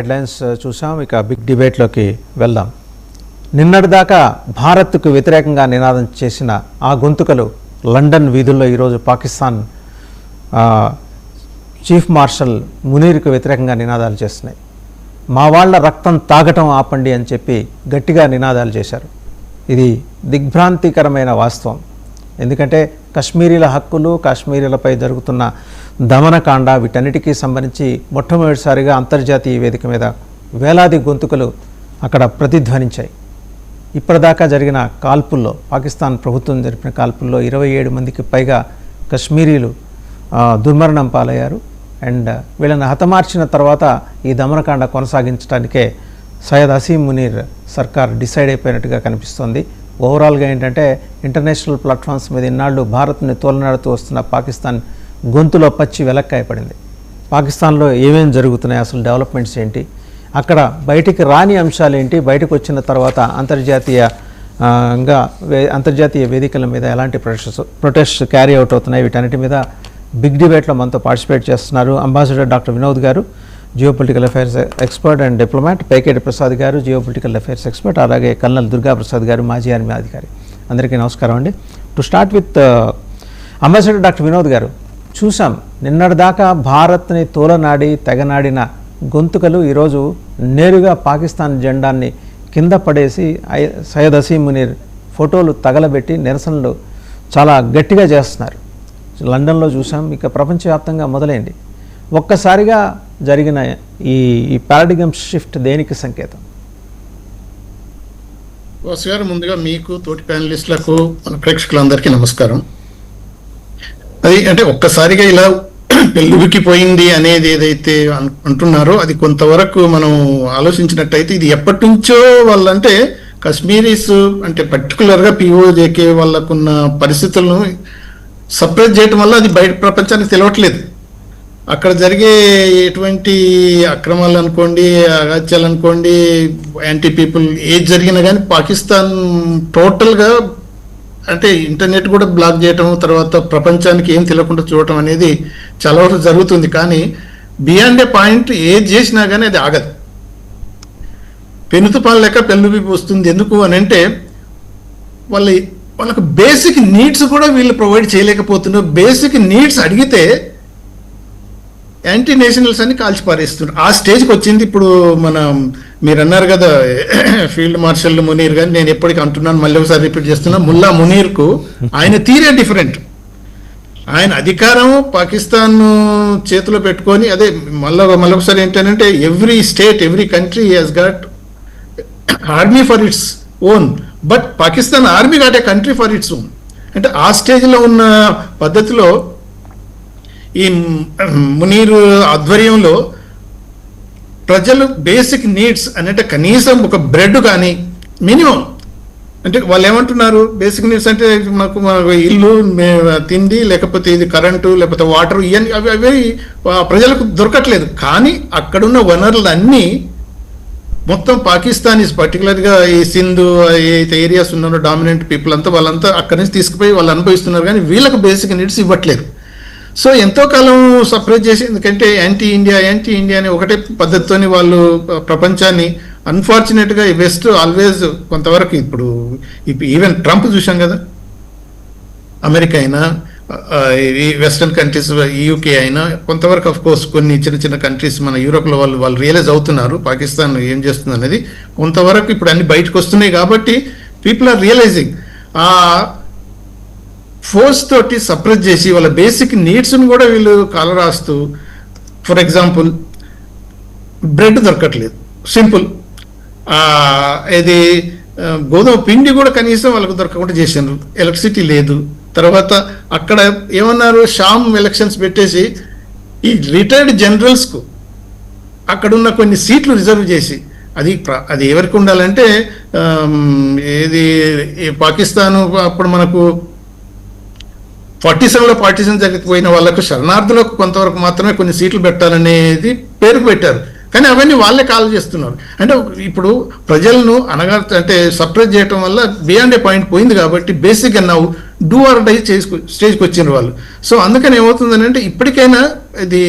Headlines చూసాం. ఇక big డిబేట్లోకి వెళ్దాం. నిన్నటిదాకా భారత్కు వ్యతిరేకంగా నినాదం చేసిన ఆ గొంతుకలు లండన్ వీధుల్లో ఈరోజు పాకిస్తాన్ చీఫ్ మార్షల్ మునీర్కు వ్యతిరేకంగా నినాదాలు చేస్తున్నాయి. మా వాళ్ళ రక్తం తాగటం ఆపండి అని చెప్పి గట్టిగా నినాదాలు చేశారు. ఇది దిగ్భ్రాంతికరమైన వాస్తవం. ఎందుకంటే కశ్మీరీల హక్కులు, కాశ్మీరీలపై జరుగుతున్న దమనకాండ, వీటన్నిటికీ సంబంధించి మొట్టమొదటిసారిగా అంతర్జాతీయ వేదిక మీద వేలాది గొంతుకలు అక్కడ ప్రతిధ్వనించాయి. ఇప్పటిదాకా జరిగిన కాల్పుల్లో, పాకిస్తాన్ ప్రభుత్వం జరిపిన కాల్పుల్లో 27 మందికి పైగా కశ్మీరీలు దుర్మరణం పాలయ్యారు. అండ్ వీళ్ళని హతమార్చిన తర్వాత ఈ దమనకాండ కొనసాగించడానికే సయ్యద్ అసీం మునీర్ సర్కార్ డిసైడ్ అయిపోయినట్టుగా కనిపిస్తోంది. ఓవరాల్గా ఏంటంటే ఇంటర్నేషనల్ ప్లాట్ఫామ్స్ మీద ఇన్నాళ్ళు భారత్ని తోలనాడుతూ వస్తున్న పాకిస్తాన్ గొంతులో పచ్చి వెలక్కాయ పడింది. పాకిస్తాన్లో ఏమేం జరుగుతున్నాయి, అసలు డెవలప్మెంట్స్ ఏంటి, అక్కడ బయటికి రాని అంశాలు ఏంటి, బయటకు వచ్చిన తర్వాత అంతర్జాతీయ వేదికల మీద ఎలాంటి ప్రొటెస్ట్ క్యారీ అవుట్ అవుతున్నాయి, వీటన్నిటి మీద బిగ్ డిబేట్లో మనతో పార్టిసిపేట్ చేస్తున్నారు అంబాసిడర్ డాక్టర్ వినోద్ గారు, geopolitical affairs expert and diplomat, Paiketi Prasad గారు, జియోపొలిటికల్ అఫైర్స్ ఎక్స్పర్ట్, అలాగే కల్నల్ దుర్గా ప్రసాద్ గారు, మాజీ ఆర్మీ అధికారి. అందరికీ నమస్కారం అండి. To start with ambassador doctor Vinod గారు, చూసాం నిన్నటిదాకా భారత్ని తోలనాడి తెగనాడిన గొంతుకలు ఈరోజు నేరుగా పాకిస్తాన్ జెండాన్ని కింద పడేసి సయ్యద్ అసీం మునీర్ ఫోటోలు తగలబెట్టి నిరసనలు చాలా గట్టిగా చేస్తున్నారు. లండన్లో చూసాం, ఇక ప్రపంచవ్యాప్తంగా మొదలైంది. ఒక్కసారిగా జరిగిన ఈ పారాడిగమ్ షిఫ్ట్ దేనికి సంకేతం? వాసు గారు, ముందుగా మీకు, తోటి ప్యానలిస్టులకు, మన ప్రేక్షకులందరికీ నమస్కారం. అది అంటే ఒక్కసారిగా ఇలా పెళ్ళుబికిపోయింది అనేది ఏదైతే అంటున్నారో అది కొంతవరకు మనం ఆలోచించినట్టయితే ఇది ఎప్పటి నుంచో వాళ్ళంటే కాశ్మీరీస్ అంటే పర్టికులర్గా పిఓజేకే వాళ్ళకున్న పరిస్థితులను సపరేట్ చేయటం వల్ల అది బయట ప్రపంచానికి తెలియట్లేదు. అక్కడ జరిగే ఎటువంటి అక్రమాలు అనుకోండి, అగాత్యాలు అనుకోండి, యాంటీ పీపుల్ ఏది జరిగినా కానీ పాకిస్తాన్ టోటల్గా అంటే ఇంటర్నెట్ కూడా బ్లాక్ చేయటం, తర్వాత ప్రపంచానికి ఏం తెలియకుండా చూడటం అనేది చాలా వరకు జరుగుతుంది. కానీ బియాండ్ ఏ పాయింట్ ఏది చేసినా కానీ అది ఆగదు. పెనుతుపాలు లెక్క పెళ్ళుబి వస్తుంది. ఎందుకు అని అంటే వాళ్ళకు బేసిక్ నీడ్స్ కూడా వీళ్ళు ప్రొవైడ్ చేయలేకపోతున్నారు. బేసిక్ నీడ్స్ అడిగితే యాంటీ నేషనల్స్ అని కాల్చి పారేస్తున్నారు. ఆ స్టేజ్కి వచ్చింది. ఇప్పుడు మీరు అన్నారు కదా ఫీల్డ్ మార్షల్ మునీర్ గాని, నేను ఎప్పటికీ అంటున్నాను, మళ్ళీ ఒకసారి రిపీట్ చేస్తున్నా, ముల్లా మునీర్కు ఆయన తీరే డిఫరెంట్. ఆయన అధికారం పాకిస్తాన్ చేతిలో పెట్టుకొని అదే మళ్ళొకసారి ఏంటంటే every state, every country has got army for its own, but Pakistan army got a country for its own. అంటే ఆ స్టేజ్లో ఉన్న పద్ధతిలో ఈ మునీర్ ఆధ్వర్యంలో ప్రజలు బేసిక్ నీడ్స్ అంటే కనీసం ఒక బ్రెడ్ కానీ మినిమం, అంటే వాళ్ళు ఏమంటున్నారు బేసిక్ నీడ్స్ అంటే మాకు ఇల్లు, తిండి, లేకపోతే ఇది కరెంటు, లేకపోతే వాటర్, ఇవన్నీ అవి ప్రజలకు దొరకట్లేదు. కానీ అక్కడున్న వనరులు అన్నీ మొత్తం పాకిస్తానీస్, పర్టికులర్గా ఈ సింధు ఏదైతే ఏరియాస్ ఉన్నారో డామినెంట్ పీపుల్ అంతా వాళ్ళంతా అక్కడి నుంచి తీసుకుపోయి వాళ్ళు అనుభవిస్తున్నారు. కానీ వీళ్ళకు బేసిక్ నీడ్స్ ఇవ్వట్లేదు. సో ఎంతో కాలం సపరేట్ చేసి, ఎందుకంటే యాంటీ ఇండియా అని ఒకటే పద్ధతితోని వాళ్ళు ప్రపంచాన్ని, అన్ఫార్చునేట్గా వెస్ట్ ఆల్వేస్ కొంతవరకు, ఇప్పుడు ఈవెన్ ట్రంప్ చూసాం కదా, అమెరికా అయినా వెస్టర్న్ కంట్రీస్, యూకే అయినా కొంతవరకు ఆఫ్ కోర్స్ కొన్ని చిన్న కంట్రీస్ మన యూరోప్లో వాళ్ళు రియలైజ్ అవుతున్నారు పాకిస్తాన్ ఏం చేస్తుంది అనేది. కొంతవరకు ఇప్పుడు అన్ని బయటకు వస్తున్నాయి కాబట్టి పీపుల్ ఆర్ రియలైజింగ్. ఆ ఫోర్స్ తోటి సప్రెస్ చేసి వాళ్ళ బేసిక్ నీడ్స్ని కూడా వీళ్ళు కాలరాస్తూ, ఫర్ ఎగ్జాంపుల్ బ్రెడ్ దొరకట్లేదు, సింపుల్, ఇది గోధుమ పిండి కూడా కనీసం వాళ్ళకు దొరకకుండా చేశారు, ఎలక్ట్రిసిటీ లేదు. తర్వాత అక్కడ ఏమన్నారు, షామ్ ఎలక్షన్స్ పెట్టేసి ఈ రిటైర్డ్ జనరల్స్కు అక్కడున్న కొన్ని సీట్లు రిజర్వ్ చేసి, అది ఎవరికి ఉండాలంటే ఏది పాకిస్తాను అప్పుడు మనకు 47లో పార్టీషన్ జరిగిపోయిన వాళ్ళకు, శరణార్థులకు కొంతవరకు మాత్రమే కొన్ని సీట్లు పెట్టాలనేది పేరుకు పెట్టారు. కానీ అవన్నీ వాళ్ళే కాల్ చేస్తున్నారు. అంటే ఇప్పుడు ప్రజలను అంటే సప్రెస్ చేయడం వల్ల బియాండ్ ఏ పాయింట్ పోయింది కాబట్టి బేసిక్గా నవ్వు డూ ఆర్ డై స్టేజ్కి వచ్చిన వాళ్ళు. సో అందుకని ఏమవుతుందని అంటే ఇప్పటికైనా ఇది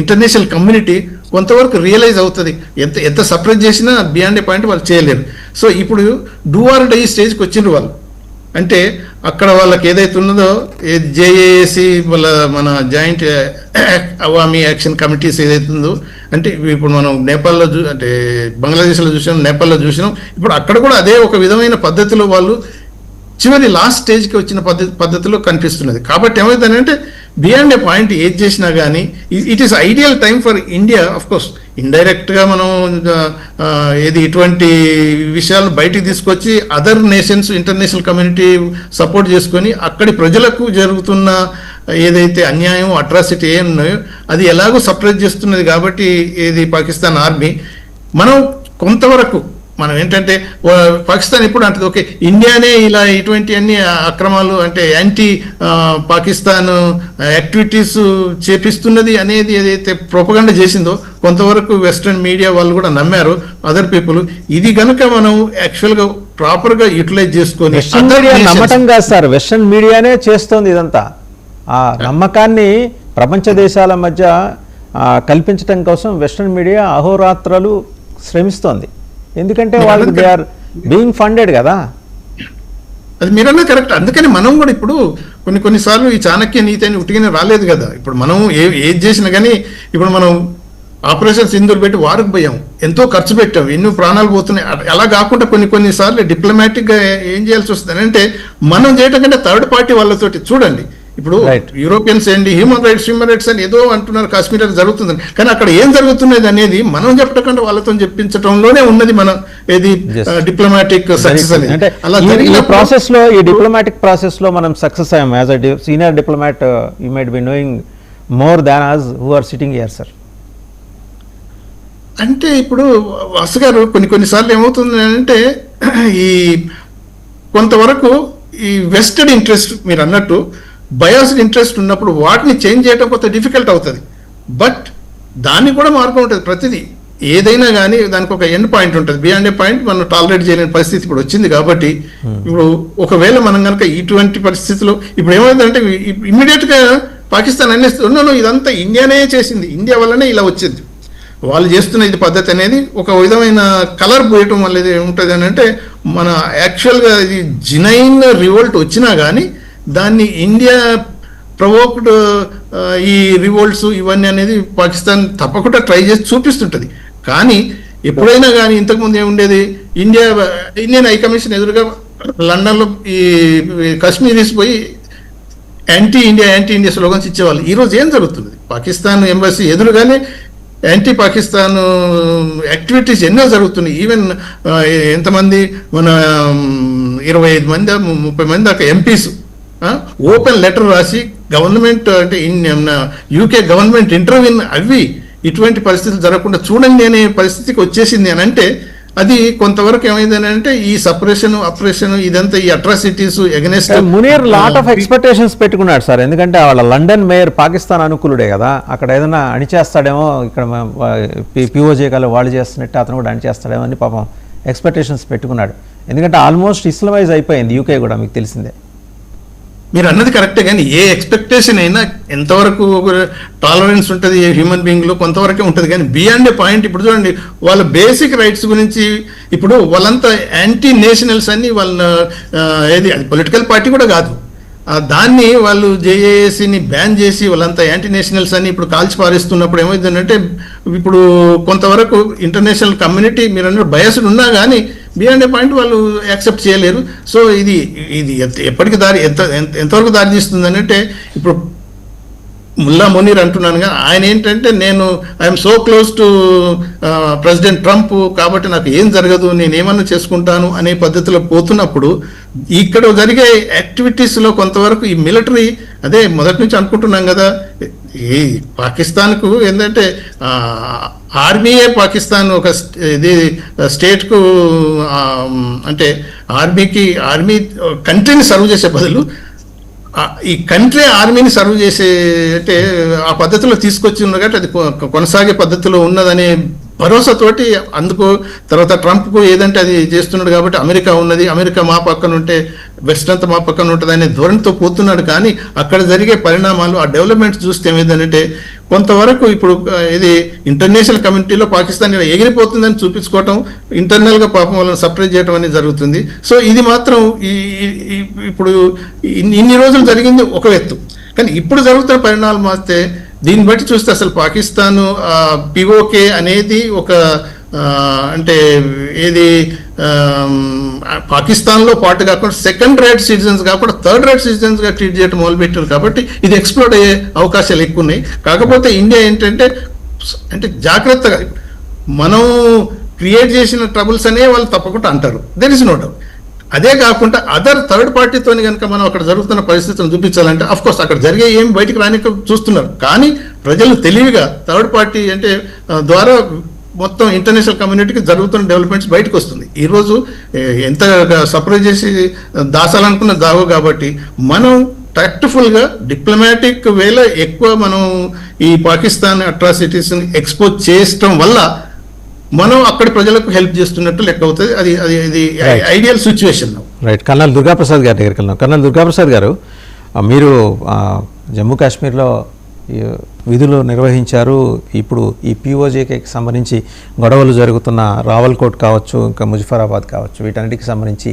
ఇంటర్నేషనల్ కమ్యూనిటీ కొంతవరకు రియలైజ్ అవుతుంది. ఎంత సప్రెస్ చేసినా బియాండ్ ఏ పాయింట్ వాళ్ళు చేయలేరు. సో ఇప్పుడు డూ ఆర్ డై స్టేజ్కి వచ్చిన వాళ్ళు అంటే అక్కడ వాళ్ళకి ఏదైతే ఉన్నదో జేఏఏసి వాళ్ళ మన జాయింట్ అవామీ యాక్షన్ కమిటీస్ ఏదైతే ఉందో, అంటే ఇప్పుడు మనం నేపాల్లో అంటే బంగ్లాదేశ్లో చూసినాం, నేపాల్లో చూసినాం, ఇప్పుడు అక్కడ కూడా అదే ఒక విధమైన పద్ధతిలో వాళ్ళు చివరి లాస్ట్ స్టేజ్కి వచ్చిన పద్ధతిలో కనిపిస్తున్నది. కాబట్టి ఏమవుతుందంటే బియాండ్ ఏ పాయింట్ ఏది చేసినా కానీ it is ideal time for India. Of course ఇండైరెక్ట్గా మనం ఇటువంటి విషయాలను బయటికి తీసుకొచ్చి other nations international community support చేసుకొని అక్కడి ప్రజలకు జరుగుతున్న ఏదైతే అన్యాయం అట్రాసిటీ ఉన్నాయో అది ఎలాగో సపరేట్ చేస్తున్నది. కాబట్టి ఇది పాకిస్తాన్ ఆర్మీ మనం కొంతవరకు మనం ఏంటంటే పాకిస్తాన్ ఎప్పుడు అంటది ఓకే ఇండియానే ఇలా ఇటువంటి అన్ని అక్రమాలు అంటే యాంటీ పాకిస్తాన్ యాక్టివిటీస్ చేపిస్తున్నది అనేది ఏదైతే ప్రొపగండా చేసిందో కొంతవరకు వెస్ట్రన్ మీడియా వాళ్ళు కూడా నమ్మారు, అదర్ పీపుల్. ఇది కనుక మనం యాక్చువల్గా ప్రాపర్గా యూటిలైజ్ చేసుకొని నమ్మటం కాదు సార్, వెస్ట్రన్ మీడియానే చేస్తోంది ఇదంతా. ఆ నమ్మకాన్ని ప్రపంచ దేశాల మధ్య కల్పించడం కోసం వెస్ట్రన్ మీడియా అహోరాత్రాలు శ్రమిస్తోంది. ఎందుకంటే వాళ్ళు దే ఆర్ బీయింగ్ ఫండెడ్ కదా. అది మీరన్నా కరెక్ట్. అందుకని మనం కూడా ఇప్పుడు కొన్నిసార్లు ఈ చాణక్య నీతి అని ఉట్టిగానే రాలేదు కదా. ఇప్పుడు మనం ఏది చేసినా కానీ ఇప్పుడు మనం ఆపరేషన్ సింధూర్ పెట్టి వారికి పోయాం, ఎంతో ఖర్చు పెట్టాం, ఎన్నో ప్రాణాలు పోతున్నాయి. అలా కాకుండా కొన్నిసార్లు డిప్లొమాటిక్గా ఏం చేయాల్సి వస్తుంది అంటే మనం చేయటం కంటే థర్డ్ పార్టీ వాళ్ళతోటి చూడండి. ఇప్పుడు యూరోపియన్స్ ఏంటి హ్యూమన్ రైట్స్ అని ఏదో అంటున్నారు, కాశ్మీర్ జరుగుతుందని, కానీ అక్కడ ఏం జరుగుతున్నది అనేది మనం చెప్పకుండా వాళ్ళతో చెప్పించడంలోనే ఉన్నది మన ఏది డిప్లొమాటిక్ సక్సెస్ అనేది. అలా జరిగిన ప్రాసెస్ లో ఈ డిప్లొమాటిక్ ప్రాసెస్ లో మనం సక్సెస్ అయ్యాం. As a senior diplomat you might be knowing more than us who are sitting here sir. అంటే ఇప్పుడు వాసు గారు కొన్నిసార్లు ఏమవుతుంది అంటే ఈ కొంతవరకు ఈ వెస్టెడ్ ఇంట్రెస్ట్ మీరు అన్నట్టు బయాస్డ్ ఇంట్రెస్ట్ ఉన్నప్పుడు వాటిని చేంజ్ చేయడం కొంత డిఫికల్ట్ అవుతుంది. బట్ దానికి కూడా మార్గం ఉంటుంది. ప్రతిదీ ఏదైనా కానీ దానికి ఒక ఎండ్ పాయింట్ ఉంటుంది. బియాండ్ ఏ పాయింట్ మనం టాలరేట్ చేయలేని పరిస్థితి ఇప్పుడు వచ్చింది. కాబట్టి ఇప్పుడు ఒకవేళ మనం కనుక ఇటువంటి పరిస్థితిలో ఇప్పుడు ఏమైందంటే ఇమ్మీడియట్గా పాకిస్తాన్ అనేసి ఇదంతా ఇండియానే చేసింది, ఇండియా వల్లనే ఇలా వచ్చింది, వాళ్ళు చేస్తున్న ఇది పద్ధతి అనేది ఒక విధమైన కలర్ పోయటం వల్ల ఇది ఏముంటుంది అని అంటే మన యాక్చువల్గా ఇది జినైన్ రివోల్ట్ వచ్చినా కానీ దాన్ని ఇండియా ప్రొవోక్డ్ ఈ రివోల్ట్స్ ఇవన్నీ అనేది పాకిస్తాన్ తప్పకుండా ట్రై చేసి చూపిస్తుంటుంది. కానీ ఎప్పుడైనా కానీ ఇంతకుముందు ఏముండేది ఇండియన్ హై కమిషన్ ఎదురుగా లండన్లో ఈ కాశ్మీరీస్ పోయి యాంటీ ఇండియా స్లోగన్స్ ఇచ్చేవాళ్ళు. ఈరోజు ఏం జరుగుతుంది? పాకిస్తాన్ ఎంబసీ ఎదురుగానే యాంటీ పాకిస్తాన్ యాక్టివిటీస్ ఎన్నో జరుగుతున్నాయి. ఈవెన్ ఎంతమంది మన 25 మంది 30 మంది దాకా ఎంపీస్ ఓపెన్ లెటర్ రాసి గవర్నమెంట్ అంటే యూకే గవర్నమెంట్ ఇంటర్వ్యూన్ అవి ఇటువంటి పరిస్థితులు జరగకుండా చూడండి అనే పరిస్థితికి వచ్చేసింది అని అంటే అది కొంతవరకు ఏమైందని అంటే ఈ ఆపరేషన్ ఇదంతా ఈ atrocities against Munir lot of expectations పెట్టుకున్నాడు సార్. ఎందుకంటే వాళ్ళ లండన్ మేయర్ పాకిస్తాన్ అనుకూలుడే కదా, అక్కడ ఏదైనా అణిచేస్తాడేమో, ఇక్కడ పిఓజే కాలు వాళ్ళు చేస్తున్నట్టు అతను కూడా అణిచేస్తాడేమో అని పాపం ఎక్స్పెక్టేషన్స్ పెట్టుకున్నాడు. ఎందుకంటే ఆల్మోస్ట్ ఇస్లమైజ్ అయిపోయింది యూకే కూడా, మీకు తెలిసిందే. మీరు అన్నది కరెక్టే, కానీ ఏ ఎక్స్పెక్టేషన్ అయినా ఎంతవరకు టాలరెన్స్ ఉంటుంది హ్యూమన్ బీయింగ్లో కొంతవరకే ఉంటుంది. కానీ బియాండ్ ఏ పాయింట్ ఇప్పుడు చూడండి వాళ్ళ బేసిక్ రైట్స్ గురించి ఇప్పుడు వాళ్ళంతా యాంటీ నేషనల్స్ అని వాళ్ళ ఏది అది పొలిటికల్ పార్టీ కూడా కాదు, దాన్ని వాళ్ళు జేఏఏసీని బ్యాన్ చేసి వాళ్ళంతా యాంటీ నేషనల్స్ అని ఇప్పుడు కాల్చి పారేస్తున్నప్పుడు ఏమైందంటే ఇప్పుడు కొంతవరకు ఇంటర్నేషనల్ కమ్యూనిటీ మీరు అన్నట్టు బయాస్డ్ ఉన్నా కానీ బియాండ్ ఏ పాయింట్ వాళ్ళు యాక్సెప్ట్ చేయలేరు. సో ఇది ఎప్పటికి ఎంతవరకు దారి తీస్తుంది అంటే ఇప్పుడు ముల్లా మునీర్ అంటున్నాను కానీ ఆయన ఏంటంటే నేను I'm so close to president Trump కాబట్టి నాకు ఏం జరగదు, నేను ఏమన్నా చేసుకుంటాను అనే పద్ధతిలో పోతున్నప్పుడు ఇక్కడ జరిగే యాక్టివిటీస్లో కొంతవరకు ఈ మిలిటరీ అదే మొదటి నుంచి అనుకుంటున్నాం కదా, ఈ పాకిస్తాన్కు ఏంటంటే ఆర్మీయే పాకిస్తాన్ ఒక ఇది స్టేట్కు అంటే ఆర్మీ కంట్రీని సర్వ్ చేసే బదులు ఈ కంట్రీ ఆర్మీని సర్వ్ చేసే అంటే ఆ పద్ధతిలో తీసుకొచ్చి ఉన్నారు కాబట్టి అది కొనసాగే పద్ధతిలో ఉన్నదనే భరోసాతోటి అందుకు తర్వాత ట్రంప్కు ఏదంటే అది చేస్తున్నాడు కాబట్టి అమెరికా ఉన్నది, అమెరికా మా పక్కన ఉంటే వెస్ట్ అంతా మా పక్కన ఉంటుంది అనే ధోరణితో పోతున్నాడు. కానీ అక్కడ జరిగే పరిణామాలు ఆ డెవలప్మెంట్స్ చూస్తే ఏమైందంటే కొంతవరకు ఇప్పుడు ఇది ఇంటర్నేషనల్ కమ్యూనిటీలో పాకిస్తాన్ ఇలా ఎగిరిపోతుందని చూపించుకోవటం, ఇంటర్నల్గా పాపం వాళ్ళని సపరేట్ చేయడం అనేది జరుగుతుంది. సో ఇది మాత్రం ఇప్పుడు ఇన్ని రోజులు జరిగింది ఒక ఎత్తు, కానీ ఇప్పుడు జరుగుతున్న పరిణామాలు మాస్తే దీన్ని బట్టి చూస్తే అసలు పాకిస్తాన్ పిఓకే అనేది ఒక అంటే ఏది పాకిస్తాన్లో పాటు కాకుండా సెకండ్ రేట్ సిటిజన్స్ కాకుండా థర్డ్ రేట్ సిటిజన్స్గా ట్రీట్ చేయడం మొదలుపెట్టారు. కాబట్టి ఇది ఎక్స్ప్లోర్ అయ్యే అవకాశాలు ఎక్కువ ఉన్నాయి. కాకపోతే ఇండియా ఏంటంటే అంటే జాగ్రత్తగా మనం క్రియేట్ చేసిన ట్రబుల్స్ అనే వాళ్ళు తప్పకుండా అంటారు, దెర్ ఇస్ నో డౌట్. అదే కాకుండా అదర్ థర్డ్ పార్టీతోని కనుక మనం అక్కడ జరుగుతున్న పరిస్థితులను చూపించాలంటే అఫ్ కోర్స్ అక్కడ జరిగే ఏం బయటికి రానిక చూస్తున్నారు. కానీ ప్రజలు తెలివిగా థర్డ్ పార్టీ అంటే ద్వారా మొత్తం ఇంటర్నేషనల్ కమ్యూనిటీకి జరుగుతున్న డెవలప్మెంట్స్ బయటకు వస్తుంది. ఈరోజు ఎంత సపరేట్ చేసి దాచాలనుకున్న దావో కాబట్టి మనం టాక్ట్ఫుల్గా డిప్లొమాటిక్ వేలో ఎక్కువ మనం ఈ పాకిస్తాన్ అట్రాసిటీస్ని ఎక్స్పోజ్ చేయడం వల్ల మనం అక్కడి ప్రజలకు హెల్ప్ చేస్తున్నట్టు లెక్క అవుతుంది. అది అది ఇది ideal situation. Right. Colonel Durgaprasad గారి దగ్గరికి వెళ్దాం. కర్నల్ దుర్గాప్రసాద్ గారు, మీరు జమ్మూ కాశ్మీర్లో విధులు నిర్వహించారు. ఇప్పుడు ఈ పిఓజేకి సంబంధించి గొడవలు జరుగుతున్న రావల్కోట్ కావచ్చు, ఇంకా ముజఫరాబాద్ కావచ్చు, వీటన్నిటికి సంబంధించి